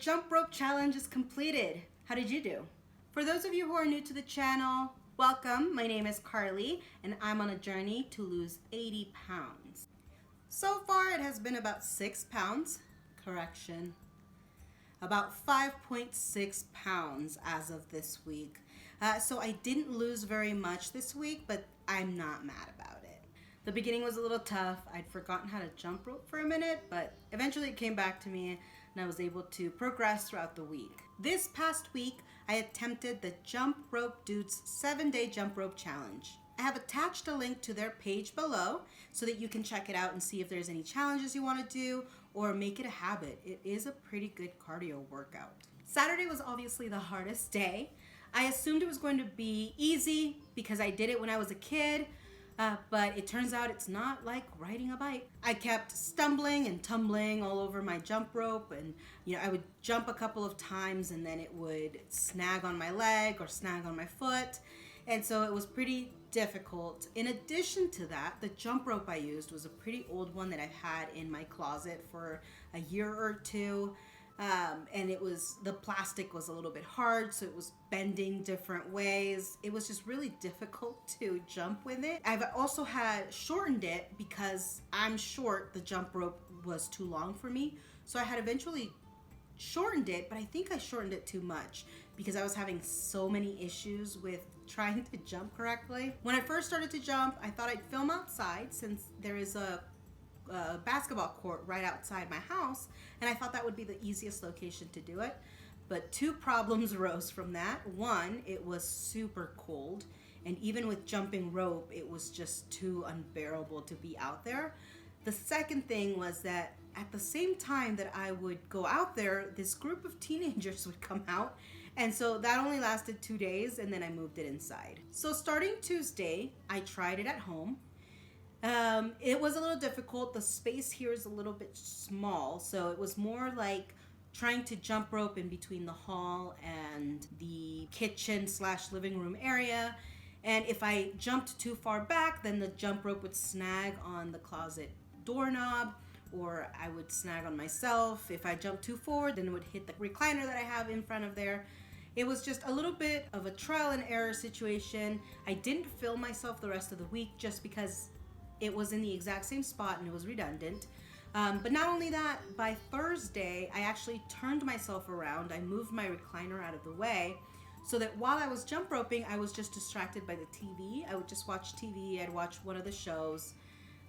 jump rope challenge is completed. How did you do? For those of you who are new to the channel, welcome. My name is Carly and I'm on a journey to lose 80 pounds. So far it has been about 6 pounds, correction, about 5.6 pounds as of this week. So I didn't lose very much this week, but I'm not mad about it. The beginning was a little tough. I'd forgotten how to jump rope for a minute, but eventually it came back to me and I was able to progress throughout the week. This past week, I attempted the Jump Rope Dudes 7-Day Jump Rope Challenge. I have attached a link to their page below so that you can check it out and see if there's any challenges you want to do or make it a habit. It is a pretty good cardio workout. Saturday was obviously the hardest day. I assumed it was going to be easy because I did it when I was a kid, but it turns out it's not like riding a bike. I kept stumbling and tumbling all over my jump rope, and I would jump a couple of times and then it would snag on my leg or snag on my foot, and so it was pretty difficult. In addition to that, the jump rope I used was a pretty old one that I've had in my closet for a year or two. And the plastic was a little bit hard, so it was bending different ways. It was just really difficult to jump with it. I've also had shortened it because I'm short. The jump rope was too long for me, so I had eventually shortened it, but I think I shortened it too much because I was having so many issues with trying to jump correctly. When I first started to jump, I thought I'd film outside since there is a basketball court right outside my house, and I thought that would be the easiest location to do it. But two problems arose from that. One, it was super cold, and even with jumping rope, it was just too unbearable to be out there. The second thing was that at the same time that I would go out there, this group of teenagers would come out, and so that only lasted 2 days, and then I moved it inside. So starting Tuesday, I tried it at home. It was a little difficult. The space here is a little bit small, so it was more like trying to jump rope in between the hall and the kitchen / living room area. And if I jumped too far back, then the jump rope would snag on the closet doorknob, or I would snag on myself. If I jumped too forward, then it would hit the recliner that I have in front of there. It was just a little bit of a trial and error situation. I didn't film myself the rest of the week just because it was in the exact same spot and it was redundant. But not only that, by Thursday, I actually turned myself around. I moved my recliner out of the way so that while I was jump roping, I was just distracted by the TV. I would just watch TV. I'd watch one of the shows.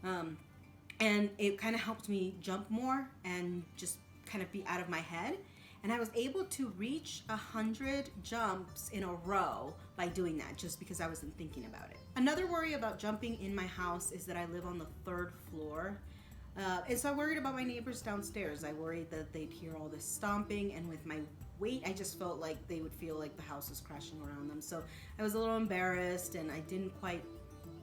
And it kind of helped me jump more and just kind of be out of my head. And I was able to reach 100 jumps in a row by doing that, just because I wasn't thinking about it. Another worry about jumping in my house is that I live on the 3rd floor. And so I worried about my neighbors downstairs. I worried that they'd hear all this stomping, and with my weight, I just felt like they would feel like the house was crashing around them. So I was a little embarrassed, and I didn't quite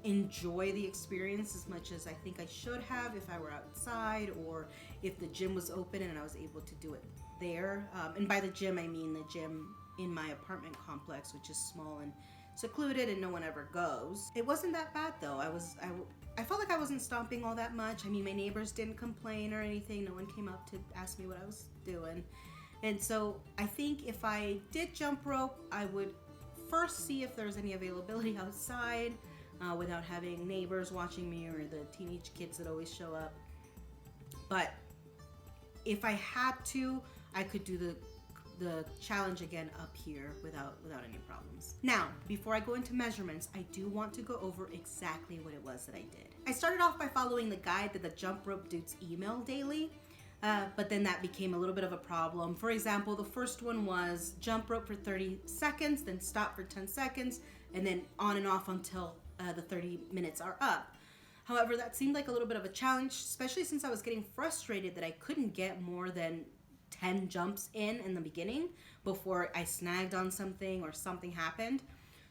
enjoy the experience as much as I think I should have if I were outside, or if the gym was open and I was able to do it there. And by the gym, I mean the gym in my apartment complex, which is small and secluded and no one ever goes. It wasn't that bad though. I felt like I wasn't stomping all that much. I mean, my neighbors didn't complain or anything. No one came up to ask me what I was doing. And so I think if I did jump rope, I would first see if there's any availability outside without having neighbors watching me or the teenage kids that always show up. But if I had to, I could do the challenge again up here without any problems. Now, before I go into measurements, I do want to go over exactly what it was that I did. I started off by following the guide that the Jump Rope Dudes email daily, but then that became a little bit of a problem. For example, the first one was jump rope for 30 seconds, then stop for 10 seconds, and then on and off until the 30 minutes are up. However, that seemed like a little bit of a challenge, especially since I was getting frustrated that I couldn't get more than 10 jumps in the beginning before I snagged on something or something happened.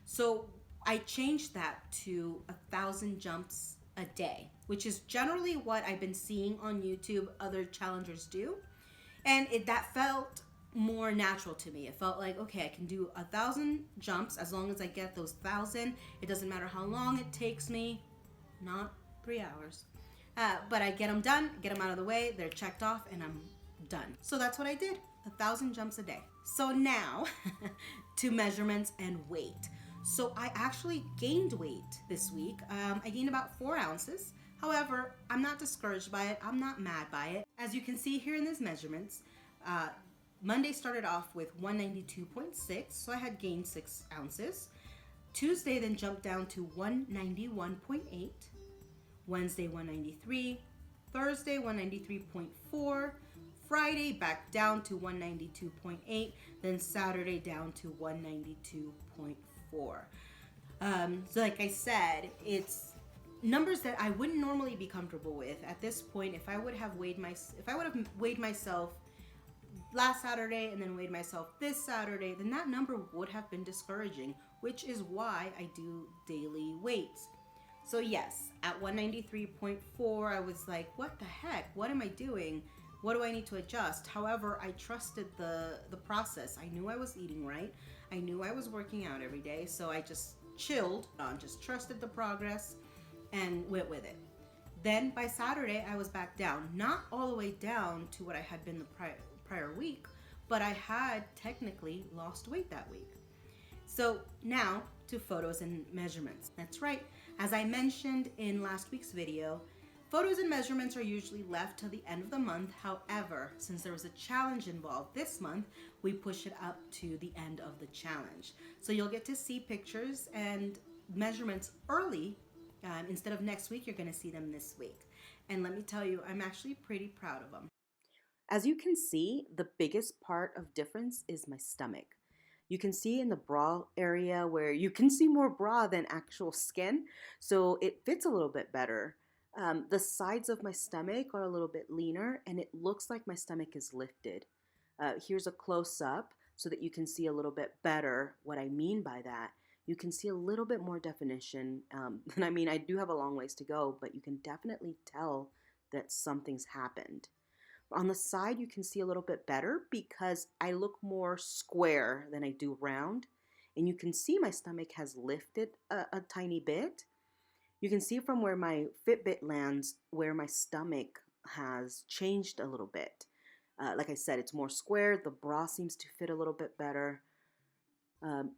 So I changed that to 1,000 jumps a day, which is generally what I've been seeing on YouTube other challengers do. And that felt more natural to me. It felt like, okay, I can do 1,000 jumps as long as I get those 1,000. It doesn't matter how long it takes me, not 3 hours. But I get them done, get them out of the way, they're checked off, and I'm done. So that's what I did, 1,000 jumps a day. So now to measurements and weight. So I actually gained weight this week. I gained about 4 ounces. However, I'm not discouraged by it. I'm not mad by it. As you can see here in these measurements, Monday started off with 192.6, so I had gained 6 ounces. Tuesday then jumped down to 191.8. Wednesday 193. Thursday 193.4. Friday back down to 192.8. Then Saturday down to 192.4. So like I said, it's numbers that I wouldn't normally be comfortable with at this point. If I would have weighed myself last Saturday and then weighed myself this Saturday, then that number would have been discouraging, which is why I do daily weights. So yes, at 193.4, I was like, what the heck? What am I doing? What do I need to adjust? However, I trusted the process. I knew I was eating right. I knew I was working out every day. So I just chilled, just trusted the progress and went with it. Then by Saturday, I was back down. Not all the way down to what I had been the prior week, but I had technically lost weight that week. So now to photos and measurements. That's right. As I mentioned in last week's video, photos and measurements are usually left till the end of the month. However, since there was a challenge involved this month, we push it up to the end of the challenge. So you'll get to see pictures and measurements early. Instead of next week, you're going to see them this week. And let me tell you, I'm actually pretty proud of them. As you can see, the biggest part of difference is my stomach. You can see in the bra area where you can see more bra than actual skin, so it fits a little bit better. The sides of my stomach are a little bit leaner, and it looks like my stomach is lifted. Here's a close-up so that you can see a little bit better what I mean by that. You can see a little bit more definition. And I mean, I do have a long ways to go, but you can definitely tell that something's happened. On the side, you can see a little bit better because I look more square than I do round. And you can see my stomach has lifted a tiny bit. You can see from where my Fitbit lands where my stomach has changed a little bit. Like I said, it's more square. The bra seems to fit a little bit better.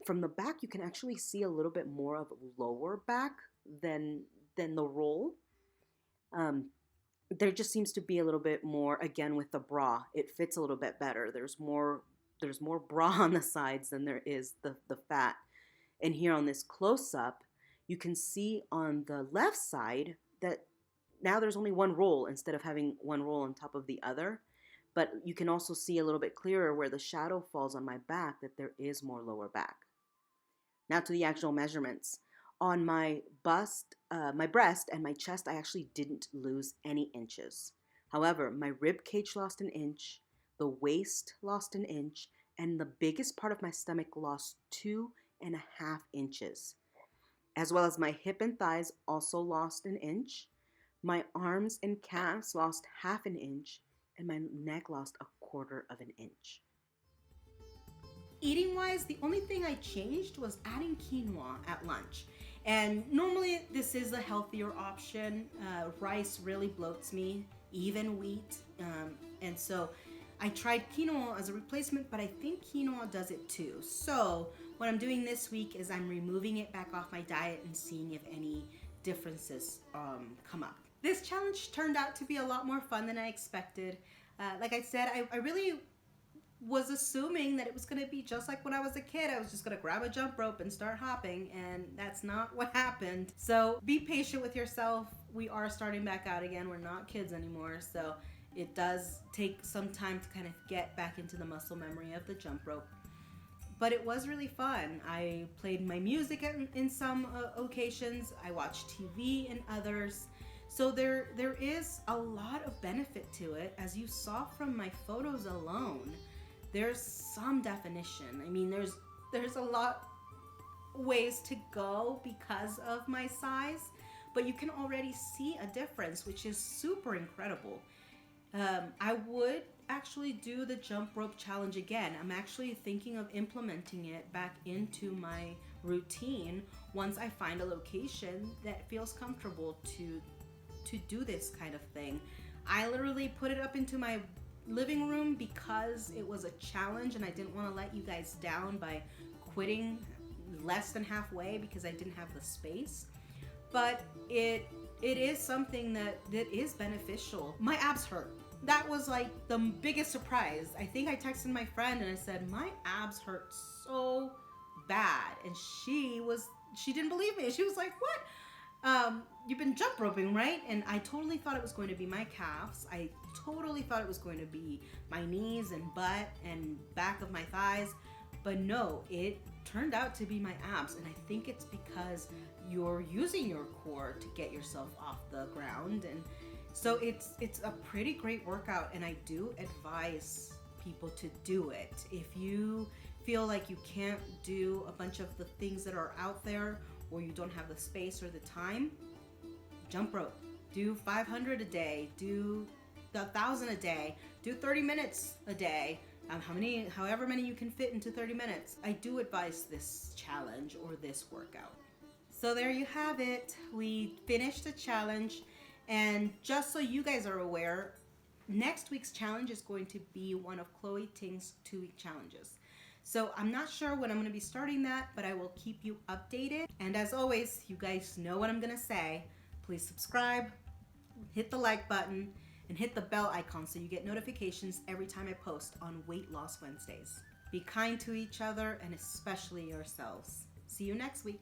From the back, you can actually see a little bit more of lower back than the roll. There just seems to be a little bit more, again, with the bra. It fits a little bit better. There's more bra on the sides than there is the fat. And here on this close-up, you can see on the left side that now there's only one roll instead of having one roll on top of the other. But you can also see a little bit clearer where the shadow falls on my back that there is more lower back. Now to the actual measurements. On my breast and my chest, I actually didn't lose any inches. However, my rib cage lost an inch, the waist lost an inch, and the biggest part of my stomach lost 2.5 inches. As well as my hip and thighs also lost an inch. My arms and calves lost 1/2 inch, and my neck lost 1/4 inch. Eating wise, the only thing I changed was adding quinoa at lunch. And normally this is a healthier option. Rice really bloats me, even wheat. And so I tried quinoa as a replacement, but I think quinoa does it too. So what I'm doing this week is I'm removing it back off my diet and seeing if any differences come up. This challenge turned out to be a lot more fun than I expected. Like I said, I really was assuming that it was going to be just like when I was a kid. I was just going to grab a jump rope and start hopping, and that's not what happened. So be patient with yourself. We are starting back out again. We're not kids anymore, so it does take some time to kind of get back into the muscle memory of the jump rope. But it was really fun. I played my music in some occasions. I watched TV in others. So there is a lot of benefit to it. As you saw from my photos alone, there's some definition. I mean, there's a lot ways to go because of my size, but you can already see a difference, which is super incredible. I would actually do the jump rope challenge again. I'm actually thinking of implementing it back into my routine once I find a location that feels comfortable to do this kind of thing. I literally put it up into my living room because it was a challenge and I didn't want to let you guys down by quitting less than halfway because I didn't have the space. But it is something that is beneficial. My abs hurt. That was like the biggest surprise. I think I texted my friend and I said, my abs hurt so bad. And she didn't believe me. She was like, what? You've been jump roping, right? And I totally thought it was going to be my calves. I totally thought it was going to be my knees and butt and back of my thighs. But no, it turned out to be my abs. And I think it's because you're using your core to get yourself off the ground. And so it's a pretty great workout, and I do advise people to do it. If you feel like you can't do a bunch of the things that are out there, or you don't have the space or the time, jump rope. Do 500 a day, do 1,000 a day, do 30 minutes a day. However many you can fit into 30 minutes. I do advise this challenge or this workout. So there you have it. We finished the challenge. And just so you guys are aware, next week's challenge is going to be one of Chloe Ting's 2-week challenges. So I'm not sure when I'm going to be starting that, but I will keep you updated. And as always, you guys know what I'm going to say. Please subscribe, hit the like button, and hit the bell icon so you get notifications every time I post on Weight Loss Wednesdays. Be kind to each other and especially yourselves. See you next week.